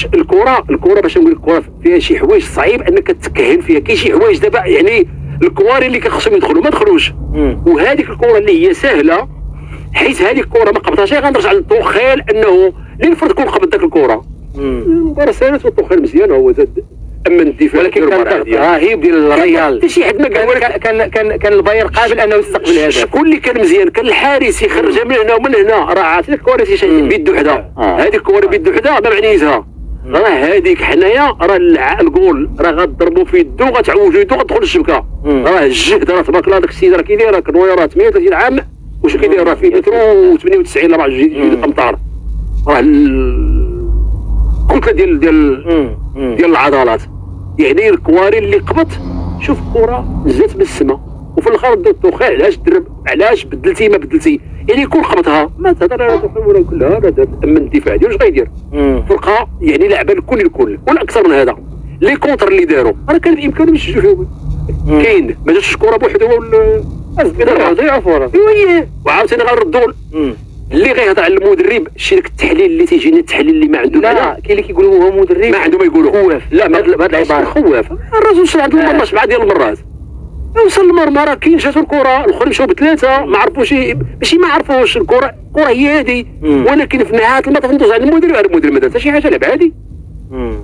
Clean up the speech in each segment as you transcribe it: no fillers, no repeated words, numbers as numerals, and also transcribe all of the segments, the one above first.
الكره باش نقول لك الكره فيها شي حوايج صعيب انك تكهن فيها. كاين شي حوايج دابا يعني الكواري اللي كيخصهم يدخلوا ما دخلوش، وهذيك الكره اللي هي سهله حيت هذيك الكره ما قبضهاش. غنرجع للطوخيل انه للفرض كون قبض ذاك الكره المباراه سالت والطوخيل مزيان هو زاد امن الدفاع، ولكن كان ضغط رهيب ديال الريال. حتى شي حد ما قال كان الباير قابل انه يستقبل الهدف. شكون اللي كان مزيان؟ كان الحارس يخرجها من هنا ومن هنا. راه عرفتي الكره بيد وحده، هذيك الكره بيد وحده ما معنيتها. راه هذيك حنايا راه الجول راه غتضربوا في يدو غتعوجوا يدو غتدخل الشبكه. راه الجهد راه تبارك الله داك السيد راه كيداير كنوير راه 38 عام واش كيداير راه في متر و98 4 جوج امتار. راه الكتله ديال العضلات. يعني الكواري اللي قبط شوف الكره نزلت من السماء وفي الاخر الطوخيل علاش درب علاش بدلتي ما بدلتي. يعني يكون قبطها ما تهضر على ولا كلها من الدفاع ديالو اش غيدير؟ فرقه يعني لعبه الكل ولا اكثر من هذا. لي كونتر اللي داروا راه كان بامكانهم يسجلوا فيهم. كاين ما جاتش الكره بوحدها ولا ضيعوا فرص. ايوا وعاوتاني غنردوا اللي غيهضر على المدرب شي داك التحليل اللي تيجينا التحليل اللي ما عنده. لا كاين اللي كيقولوا هو مدرب ما عنده ما يقولوا خواف. لا ما بهذه العباره خواف. الرجل وصل عند المرمى 7 ديال المرات وصل المرمى راه كاين جاتو الكره الاخرين مشاو بثلاثه ما عرفوش ماشي ما عرفوش الكره هي هذه. ولكن في نهايه المطاف ندوز على المدرب ما دار حتى شي حاجه لعب عادي.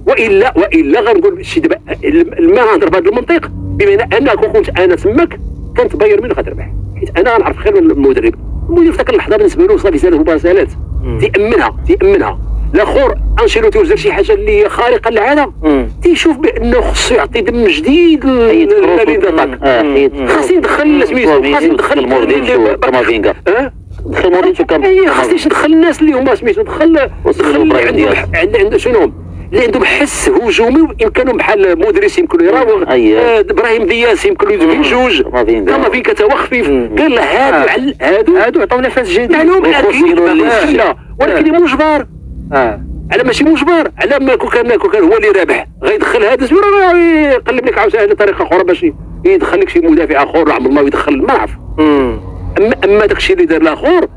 والا غنقول شي دابا ما غنهضر بهذا المنطق بما ان كنت انا تماك كنت باير من غتربح حيت انا غنعرف خير من المدرب في ذاك اللحظه بالنسبه له صافي سالت المباراه سالات تيامنها. الاخر انشيلوتي وزار شي حاجه اللي هي خارقه للعاده تيشوف بانه خصو يعطي دم جديد للداتاك. خاصني ندخل سميتو خاصني ندخل كامافينغا دخل مورينيو خاصني ندخل الناس اللي هما سميتو دخل اللي عنده شنو اللي عندهم حس هجومي وامكانهم بحال مودريس يمكن له يراوغ ابراهيم دياس يمكن له يدير جوج كامافينغا تخفيف. قال له هادو عطاو نفس جديد معلوم اكيد ولكن مجبر على ماشي مجبر على ما كان هو اللي رابح غيدخل هذا راه يقلب لك عاوتاني طريقه اخرى باش يدخل لك شي مدافع اخر رحم الله ويدخل ما عرف. اما داك الشيء اللي دار الاخر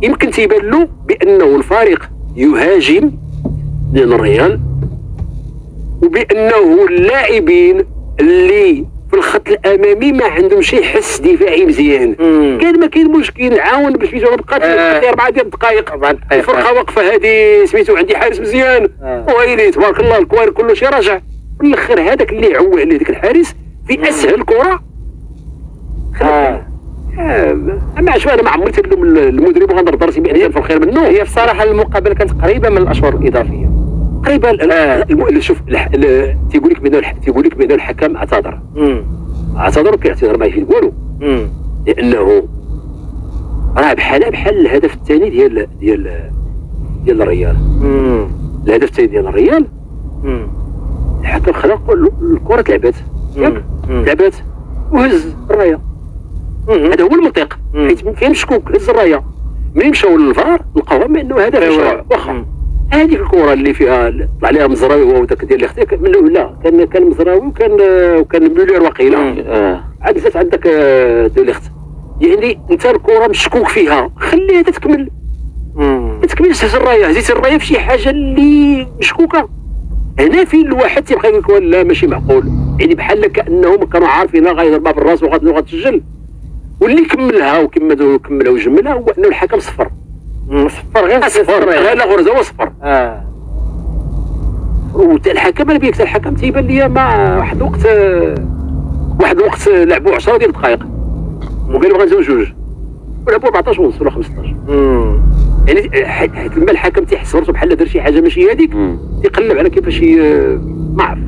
يمكن تيبان له بانه الفريق يهاجم ديال الريال وبانه اللاعبين اللي في الخط الامامي ما عندهم شي حس دفاعي مزيان. كان ما كاين مشكل نعاون باش فيجو بقات 4 ديال الدقائق الفرقه واقفه هذه سميتو عندي حارس مزيان ويلي تبارك الله الكوار كله شي راجع في الاخر هذاك اللي عوه عليه ذاك الحارس في اسهل كره اما عشان انا ما عمرت لهم المدرب وغنضرب راسي بان في الخير منه. هي في صراحه المقابله كانت قريبه من الاشهر الاضافيه قريبه. شوف تيقول لك بان الحكم اعتذر كيعتذر ما يفيد والو لانه راه بحال الهدف الثاني ديال الريال. الهدف الثاني ديال الريال الحكم خلق الكره تلعبات لعبات وهز الرايه. هذا هو المنطق حيت ما فيهمش شكوك. هز الرايه ملي مشاو للفار لقاوها بانه هذا مشروع واخا هذيك الكره اللي فيها طلع عليها مزراوي وداك ديال اللي اختي من لا كان مزراوي وكان مولير وقيله عاد زادت عندك ديال الاخت. يعني انت الكره مشكوك فيها خليها تكمل ما تكملش. هز الرايه هزيت الرايه في شي حاجه اللي مشكوكه. هنا فين الواحد تيبقى يقول لك لا ماشي معقول. يعني بحال كانهم كانوا عارفين لا غيضربها في الراس وغتسجل واللي كملها وكملها وجملها هو انه الحكم صفر غير لا غرزه هو صفر. والحكم انا بيك الحكم تيبان ليا مع واحد الوقت لعبوا 10 ديال الدقائق وقالوا غنزيدو جوج ولعبوا 14 ونص ولا 15. يعني حيت لما الحكم تيحس راسو بحال دار شي حاجه ماشي هذيك تيقلب على كيفاش ما عرف